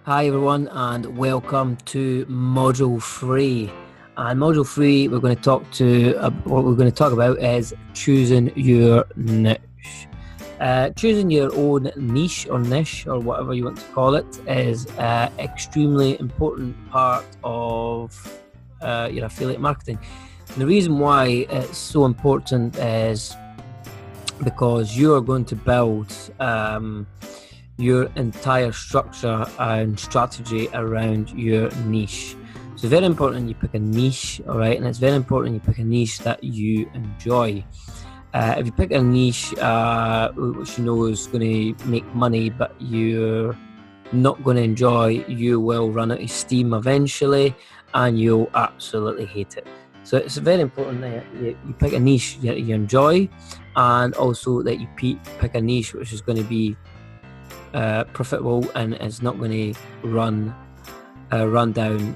Hi everyone and welcome to Module 3. And Module 3 what we're going to talk about is choosing your niche. Choosing your own niche or whatever you want to call it is an extremely important part of your affiliate marketing. And the reason why it's so important is because you are going to build your entire structure and strategy around your niche. So it's very important you pick a niche, all right? And it's very important you pick a niche that you enjoy. If you pick a niche which you know is going to make money but you're not going to enjoy, you will run out of steam eventually and you'll absolutely hate it. So it's very important that you pick a niche that you enjoy, and also that you pick a niche which is going to be profitable and is not going to run down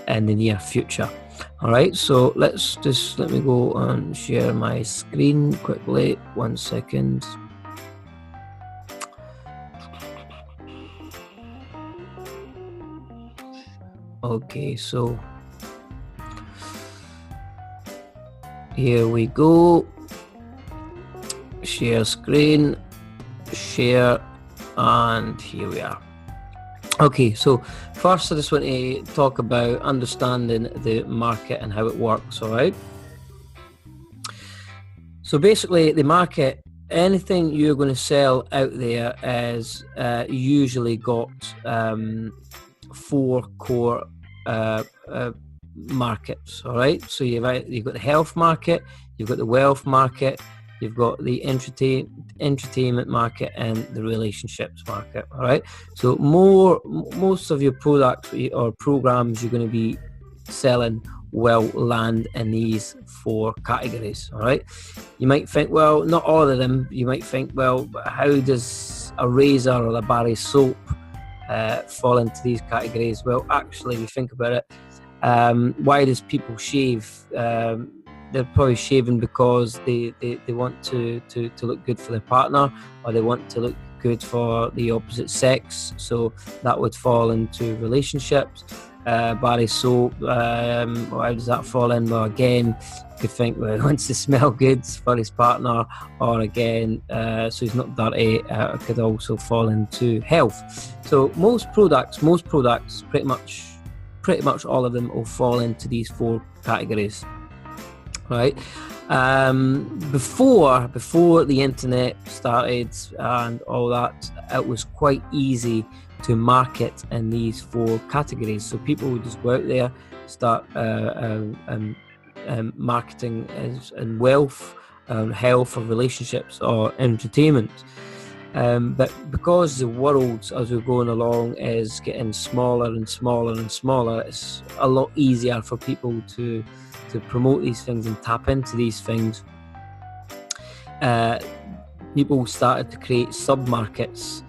in the near future. All right, so let me go and share my screen quickly. 1 second. Okay, so here we go. Share screen, share, and here we are. Okay, so first I just want to talk about understanding the market and how it works, all right? So basically the market, anything you're going to sell out there is usually got 4 core markets, all right? So you've got the health market, you've got the wealth market, you've got the entertainment market, and the relationships market, all right? So most of your products or programs you're going to be selling will land in these 4 categories, all right? You might think, well, not all of them. You might think, well, how does a razor or a bar of soap fall into these categories? Well, actually, if you think about it, why does people shave? They're probably shaving because they want to look good for their partner, or they want to look good for the opposite sex. So that would fall into relationships. Bar of soap, how does that fall in? Well, again, you could think, well, he wants to smell good for his partner, or again, so he's not dirty. It could also fall into health. So most products, pretty much all of them will fall into these 4 categories. Right. Before the internet started and all that, it was quite easy to market in these 4 categories. So people would just go out there, start marketing in wealth, health, or relationships, or entertainment. But because the world, as we're going along, is getting smaller and smaller and smaller, it's a lot easier for people to promote these things and tap into these things. People started to create sub-markets.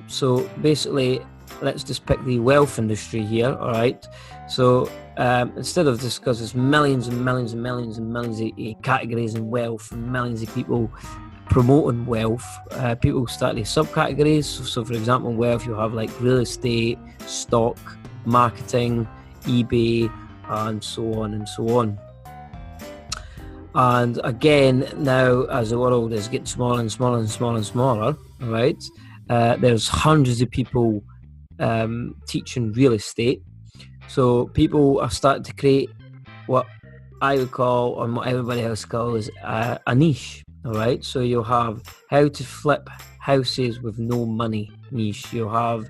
So basically, let's just pick the wealth industry here, all right? So instead of this, because there's millions and millions and millions and millions of categories in wealth and millions of people promoting wealth, people start these subcategories. So for example, in wealth, you have like real estate, stock, marketing, eBay, and so on and so on. And again, now as the world is getting smaller and smaller and smaller and smaller, right? There's hundreds of people teaching real estate. So people are starting to create what I would call, or what everybody else calls, a niche. All right. So you'll have how to flip houses with no money niche. You'll have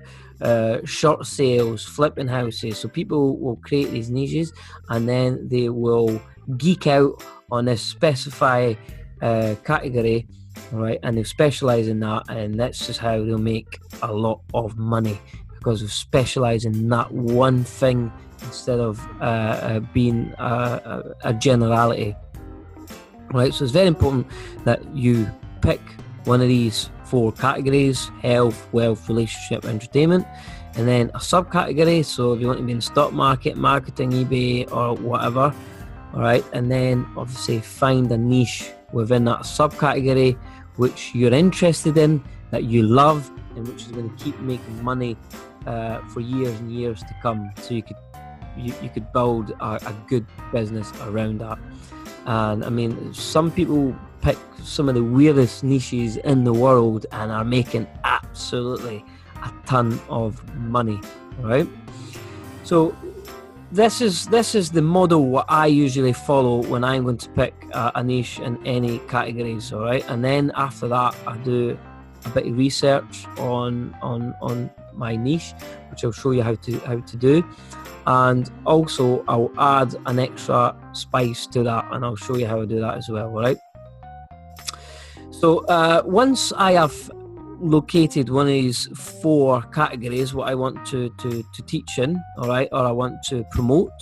short sales, flipping houses. So people will create these niches, and then they will geek out on a specified category, all right, and they'll specialize in that, and that's just how they'll make a lot of money, because of specializing in that one thing instead of being a generality. Right, so it's very important that you pick one of these 4 categories: health, wealth, relationship, entertainment, and then a subcategory. So if you want to be in the stock market, marketing, eBay, or whatever, all right, and then obviously find a niche within that subcategory which you're interested in, that you love and which is going to keep making money for years and years to come. So you could build a good business around that. And I mean, some people pick some of the weirdest niches in the world and are making absolutely a ton of money, right? So this is the model what I usually follow when I'm going to pick a niche in any categories, all right? And then after that, I do a bit of research on my niche, which I'll show you how to do. And also I'll add an extra spice to that, and I'll show you how I do that as well, all right? So once I have located one of these 4 categories, what I want to teach in, all right, or I want to promote,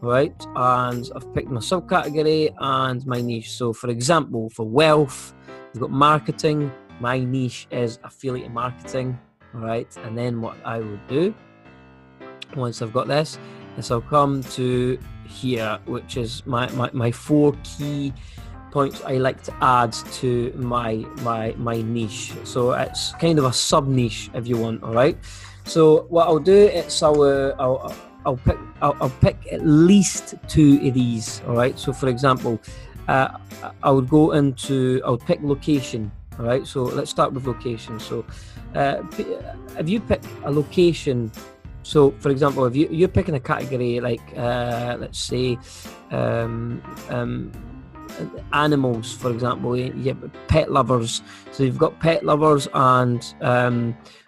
all right, and I've picked my subcategory and my niche. So for example, for wealth, we've got marketing. My niche is affiliate marketing, all right, and then what I would do once I've got this is I'll come to here, which is my 4 key points I like to add to my niche. So it's kind of a sub niche if you want, all right? So what I'll do is I'll pick at least 2 of these, all right? So for example, I would pick location, all right? So let's start with location. So if you pick a location, so for example, if you're picking a category like let's say animals, for example, you have pet lovers. So you've got pet lovers, and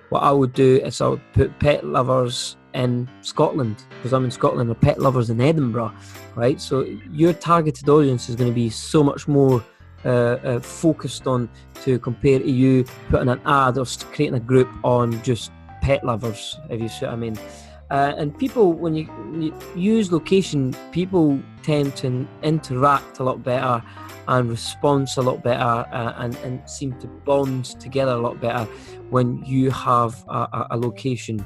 what I would do is I would put pet lovers in Scotland, because I'm in Scotland, or pet lovers in Edinburgh, right? So your targeted audience is going to be so much more focused on to compare to you putting an ad or creating a group on just pet lovers, if you see what I mean. And people, when you use location, people tend to interact a lot better and respond a lot better and seem to bond together a lot better when you have a location.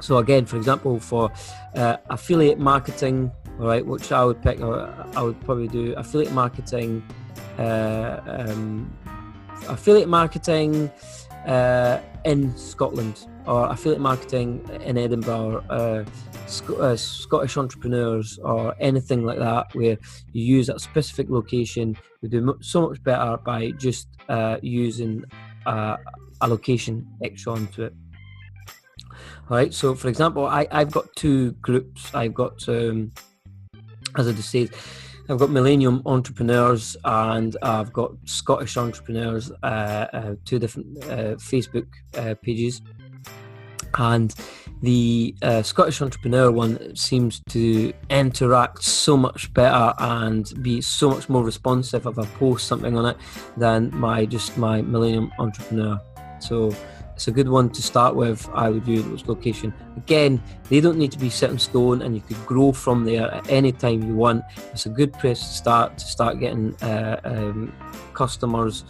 So again, for example, for affiliate marketing, all right, which I would pick, or I would probably do affiliate marketing in Scotland, or affiliate marketing in Edinburgh, or Scottish entrepreneurs, or anything like that, where you use that specific location. We do so much better by just using a location extra onto it. All right, so for example, I've got 2 groups. I've got, as I just said, I've got Millennium Entrepreneurs and I've got Scottish Entrepreneurs, 2 different Facebook pages. And the Scottish Entrepreneur one seems to interact so much better and be so much more responsive if I post something on it than my Millennium Entrepreneur. So it's a good one to start with. I would use those location. Again, they don't need to be set in stone, and you could grow from there at any time you want. It's a good place to start getting customers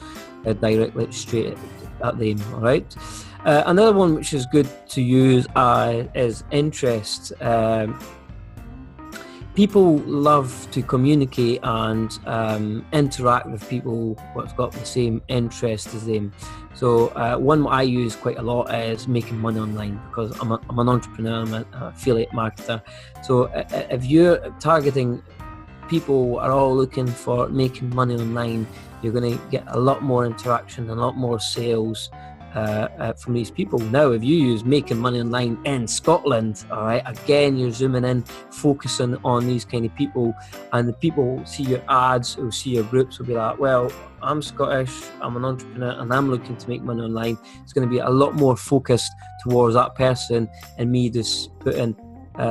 directly straight at them. All right. Another one which is good to use is interest. People love to communicate and interact with people who've got the same interest as them. So one I use quite a lot is making money online, because I'm an entrepreneur, I'm an affiliate marketer. So if you're targeting people who are all looking for making money online, you're going to get a lot more interaction and a lot more sales from these people. Now, if you use making money online in Scotland, all right, again, you're zooming in, focusing on these kind of people, and the people who see your ads, who see your groups, will be like, well, I'm Scottish, I'm an entrepreneur, and I'm looking to make money online. It's going to be a lot more focused towards that person, and me just putting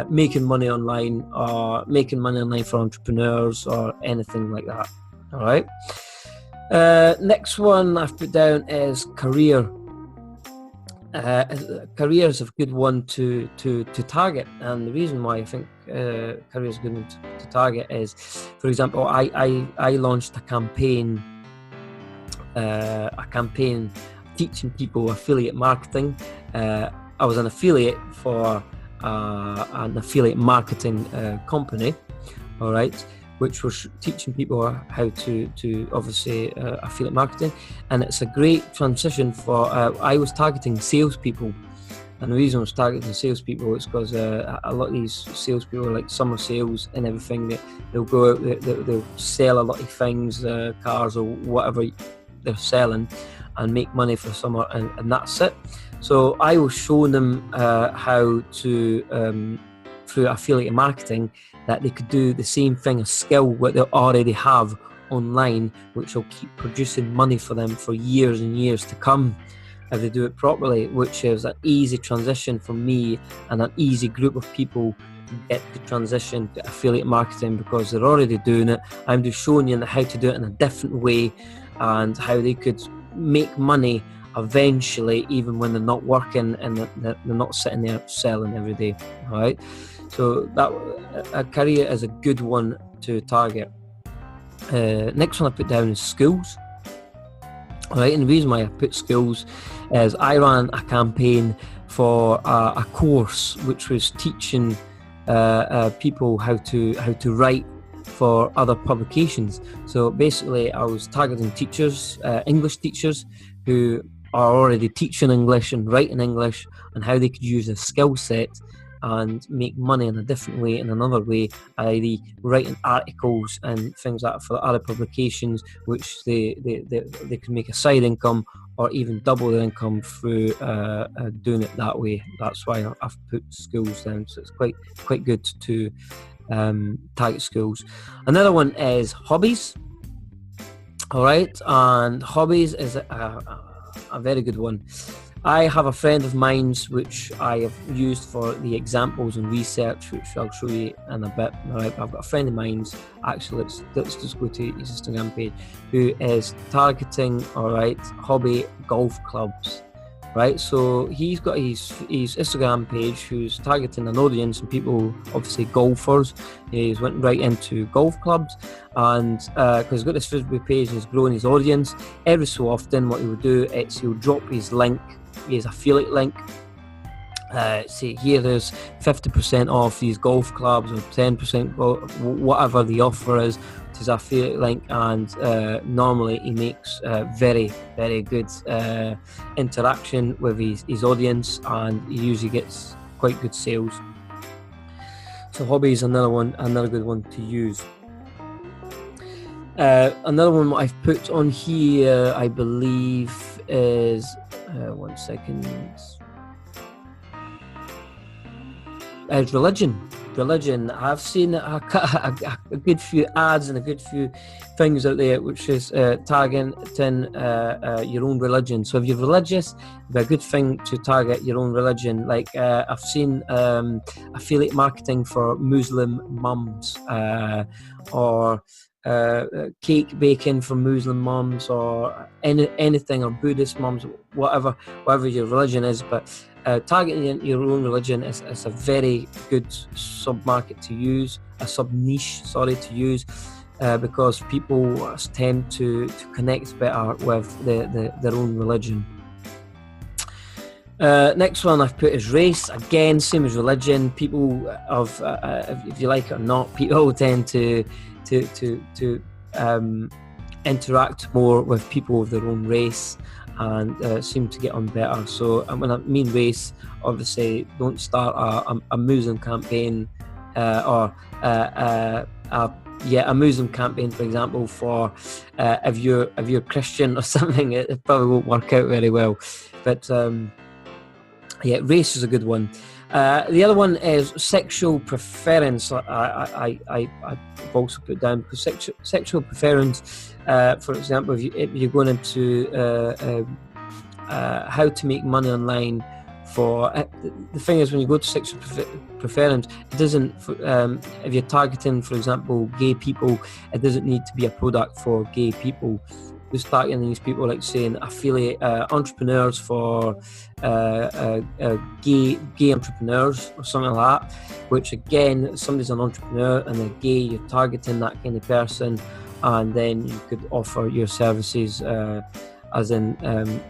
making money online, or making money online for entrepreneurs, or anything like that. All right. Next one I've put down is career. Career is a good one to target, and the reason why I think career is a good one to target is, for example, I launched a campaign teaching people affiliate marketing. I was an affiliate for an affiliate marketing company, all right, which was teaching people how to obviously affiliate marketing, and it's a great transition for. I was targeting salespeople. And the reason I was targeting salespeople is because a lot of these salespeople, like summer sales and everything, they'll go out, they'll sell a lot of things, cars or whatever they're selling, and make money for summer, and that's it. So I was showing them how to, through affiliate marketing, that they could do the same thing, a skill what they already have online, which will keep producing money for them for years and years to come, if they do it properly, which is an easy transition for me and an easy group of people to get to transition to affiliate marketing, because they're already doing it. I'm just showing you how to do it in a different way and how they could make money eventually, even when they're not working and they're not sitting there selling every day. All right, so that a career is a good one to target. Next one I put down is schools. All right, and the reason why I put schools is I ran a campaign for a course which was teaching people how to write for other publications. So basically, I was targeting teachers, English teachers, who are already teaching English and writing English, and how they could use a skill set and make money in a different way, in another way, i.e. writing articles and things like that for other publications, which they can make a side income or even double their income through doing it that way. That's why I've put schools down, so it's quite good to target schools. Another one is hobbies. All right, and hobbies is a very good one. I have a friend of mine's which I have used for the examples and research, which I'll show you in a bit. All right, I've got a friend of mine's, actually, let's just go to his Instagram page, who is targeting, all right, hobby golf clubs. Right, so he's got his Instagram page who's targeting an audience and people, obviously golfers. He's went right into golf clubs, and because he's got this Facebook page and he's growing his audience, every so often what he would do is he'll drop his link, his affiliate link. Say here there's 50% off these golf clubs, or 10%, whatever the offer is, his affiliate link, and normally he makes very, very good interaction with his audience, and he usually gets quite good sales. So hobby is another good one to use. Another one I've put on here, I believe, is 1 second. Is religion. I've seen a good few ads and a good few things out there which is targeting your own religion. So if you're religious, it'd be a good thing to target your own religion. Like I've seen affiliate marketing for Muslim mums, or cake baking for Muslim mums, or anything, or Buddhist mums, whatever your religion is. But targeting your own religion is a very good sub-market to use, a sub-niche, to use, because people tend to connect better with their own religion. Next one I've put is race. Again, same as religion. People of, if you like it or not, people tend to interact more with people of their own race, and seem to get on better. So when I mean race, obviously don't start a Muslim campaign, or a Muslim campaign, for example, for if you're Christian or something. It probably won't work out very well. But race is a good one. The other one is sexual preference. I've also put down, because sexual preference, for example, if you're going into how to make money online, for the thing is, when you go to sexual preference, it doesn't, if you're targeting, for example, gay people, it doesn't need to be a product for gay people. Just targeting these people, like saying affiliate entrepreneurs for gay entrepreneurs or something like that, which again, if somebody's an entrepreneur and they're gay, you're targeting that kind of person, and then you could offer your services, as in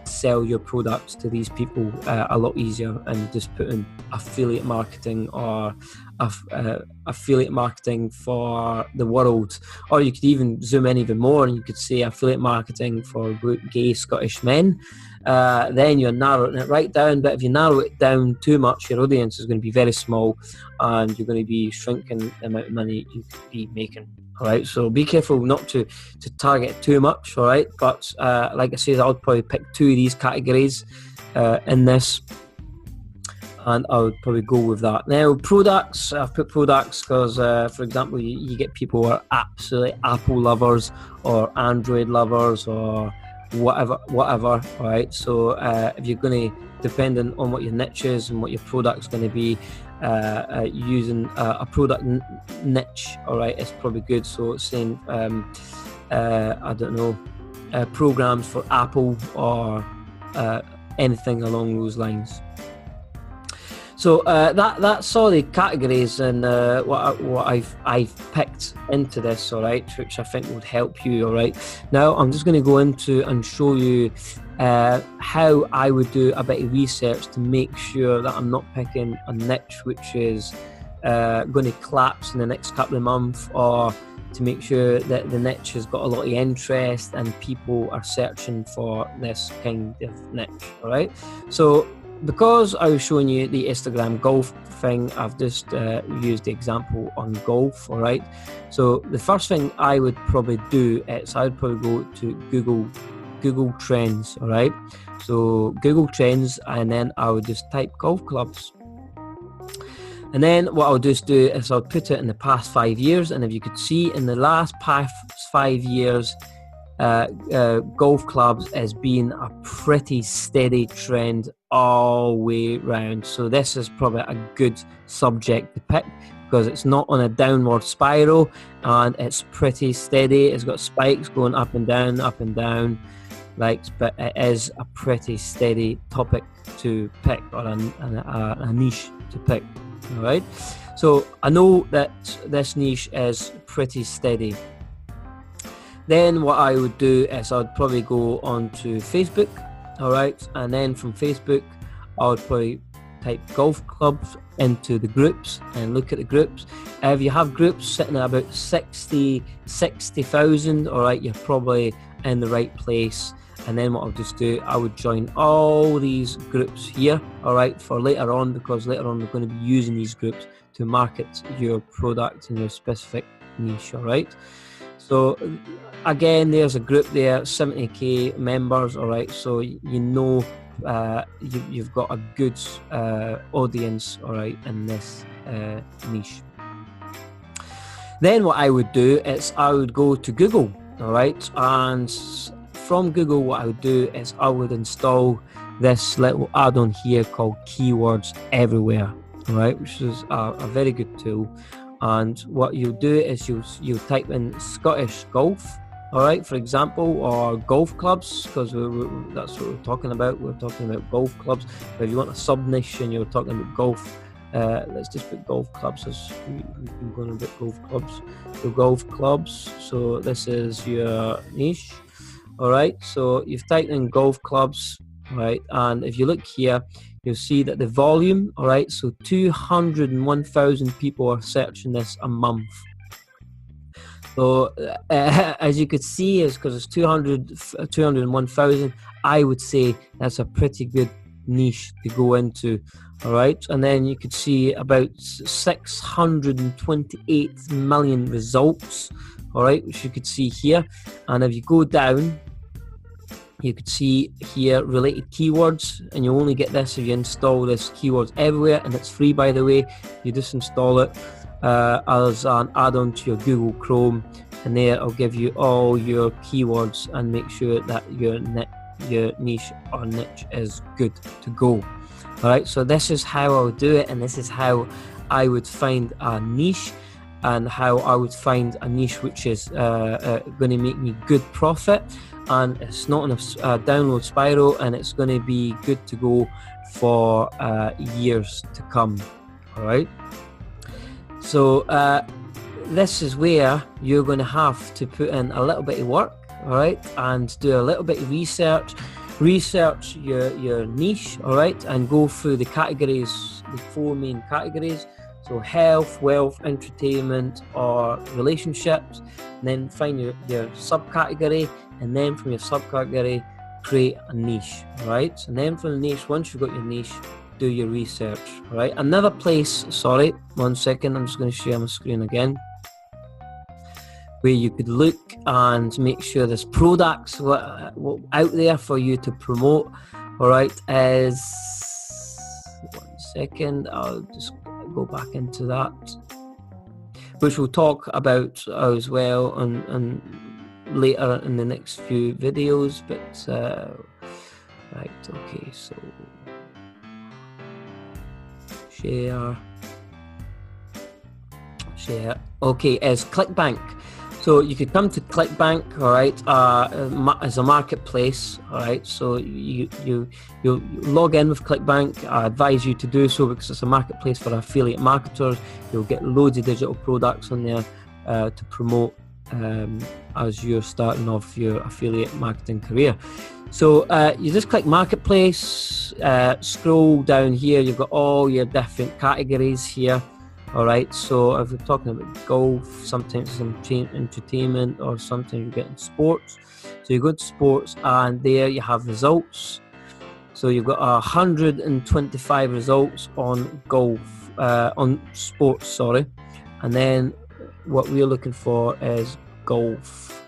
sell your products to these people a lot easier, and just put in affiliate marketing or affiliate marketing for the world, or you could even zoom in even more and you could say affiliate marketing for gay Scottish men. Then you're narrowing it right down. But if you narrow it down too much, your audience is going to be very small, and you're going to be shrinking the amount of money you could be making. All right, so be careful not to target too much. All right, but like I said, I would probably pick 2 of these categories in this, and I would probably go with that. Now, products, I've put products because, for example, you get people who are absolutely Apple lovers or Android lovers or whatever. All right, so if you're going to, depending on what your niche is and what your product's going to be, using a product niche, all right, it's probably good. So it's saying, I don't know, programs for Apple or anything along those lines. So that's all the categories and what I've picked into this, all right, which I think would help you. All right, now I'm just going to go into and show you how I would do a bit of research to make sure that I'm not picking a niche which is going to collapse in the next couple of months, or to make sure that the niche has got a lot of interest and people are searching for this kind of niche. All right, so because I was showing you the Instagram golf thing, I've just used the example on golf. All right, so the first thing I would probably do is I would probably go to Google Trends. All right, so Google Trends, and then I would just type golf clubs, and then what I'll just do is I'll put it in the past 5 years, and if you could see in the last past 5 years, golf clubs has been a pretty steady trend all the way round. So this is probably a good subject to pick because it's not on a downward spiral and it's pretty steady. It's got spikes going up and down, like, but it is a pretty steady topic to pick, or a niche to pick. All right, so I know that this niche is pretty steady. Then what I would do is I'd probably go onto Facebook, all right, and then from Facebook I would probably type golf clubs into the groups and look at the groups. If you have groups sitting at about 60,000, all right, you're probably in the right place. And then what I'll just do, I would join all these groups here, all right, for later on, because later on we're going to be using these groups to market your product and your specific niche, all right. So again, there's a group there, 70k members, all right, so you know you've got a good audience, all right, in this niche. Then what I would do is I would go to Google, all right, and from Google what I would do is I would install this little add-on here called Keywords Everywhere, all right, which is a very good tool. And what you'll do is you'll type in Scottish golf, all right, for example, or golf clubs, because that's what we're talking about. We're talking about golf clubs. But if you want a sub niche and you're talking about golf, let's just put golf clubs, as we've been going about golf clubs. So golf clubs, so this is your niche, all right. So you've typed in golf clubs, right, and if you look here, you'll see that the volume, all right, so 201,000 people are searching this a month. So as you could see, is because it's 201,000, I would say that's a pretty good niche to go into, all right. And then you could see about 628 million results, all right, which you could see here. And if you go down, you could see here related keywords, and you only get this if you install this Keywords Everywhere, and it's free, by the way. You just install it as an add-on to your Google Chrome, and there it'll give you all your keywords and make sure that your niche or niche is good to go. All right, so this is how I would do it, and this is how I would find a niche, and how I would find a niche which is going to make me good profit, and it's not on a download spiral, and it's going to be good to go for years to come. All right, so this is where you're going to have to put in a little bit of work, all right, and do a little bit of research your niche, all right, and go through the categories, the 4 main categories. So health, wealth, entertainment, or relationships. And then find your subcategory, and then from your subcategory, create a niche, right? And then from the niche, once you've got your niche, do your research, right? Another place, sorry, 1 second, I'm just going to share my screen again, where you could look and make sure there's products out there for you to promote, all right, is, 1 second, I'll just go back into that, which we'll talk about as well and later in the next few videos, but right, okay, so share, okay, is ClickBank. So you could come to ClickBank, all right, as a marketplace, all right. So you log in with ClickBank. I advise you to do so because it's a marketplace for affiliate marketers. You'll get loads of digital products on there to promote as you're starting off your affiliate marketing career. So you just click marketplace, scroll down here, you've got all your different categories here. All right, so if we're talking about golf, sometimes some entertainment, or sometimes you get in sports. So you go to sports, and there you have results. So you've got 125 results on golf, on sports, sorry. And then what we're looking for is golf.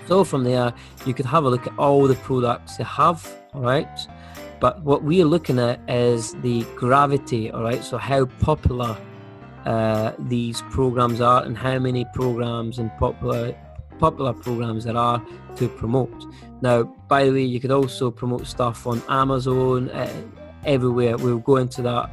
So from there, you could have a look at all the products they have, all right? But what we're looking at is the gravity, all right? So how popular these programs are, and how many programs and popular programs there are to promote. Now, by the way, you could also promote stuff on Amazon, everywhere. We'll go into that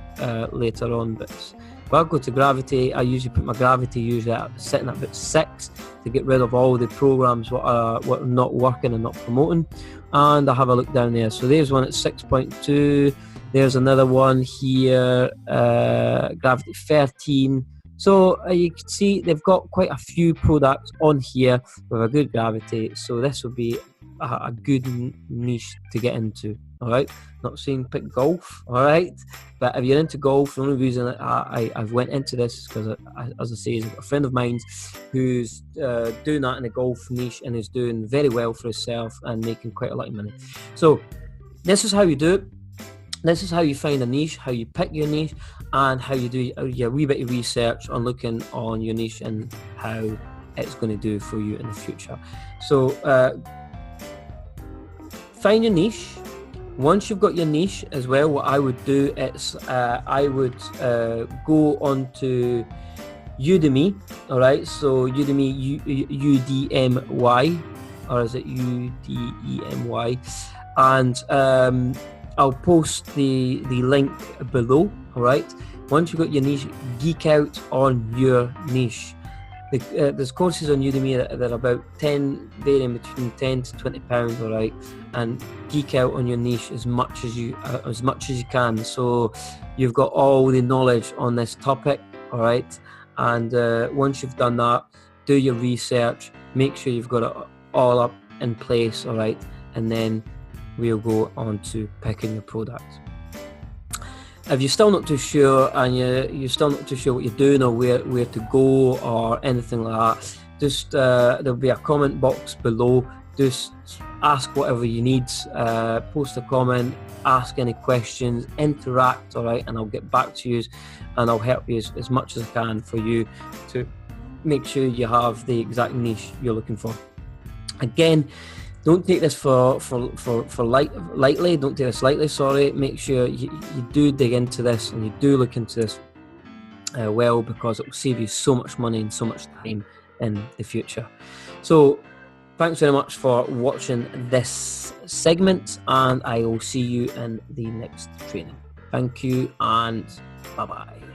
later on, but if I go to gravity, I usually put my gravity setting at about 6 to get rid of all the programs what are not working and not promoting. And I have a look down there. So there's one at 6.2. There's another one here, gravity 13. So you can see they've got quite a few products on here with a good gravity. So this would be a good niche to get into. All right, not saying pick golf, all right, but if you're into golf, the only reason that I've went into this is because, as I say, I've got a friend of mine who's doing that in the golf niche and is doing very well for himself and making quite a lot of money. So this is how you do it. This is how you find a niche, how you pick your niche, and how you do your wee bit of research on looking on your niche and how it's going to do for you in the future. So find your niche. Once you've got your niche as well, what I would do is I would go on to Udemy, all right? So Udemy, UDMY, or is it UDEMY? And I'll post the link below, all right? Once you've got your niche, geek out on your niche. There's courses on Udemy that are about varying between £10 to £20, all right, and geek out on your niche as much as you can. So you've got all the knowledge on this topic, all right. And once you've done that, do your research, make sure you've got it all up in place, all right, and then we'll go on to picking your product. If you're still not too sure and you're still not too sure what you're doing or where to go or anything like that, just there'll be a comment box below. Just ask whatever you need, post a comment, ask any questions, interact, all right, and I'll get back to you and I'll help you as much as I can for you to make sure you have the exact niche you're looking for. Again, don't take this lightly. Don't take this lightly. Sorry. Make sure you do dig into this and you do look into this well, because it will save you so much money and so much time in the future. So, thanks very much for watching this segment, and I will see you in the next training. Thank you, and bye bye.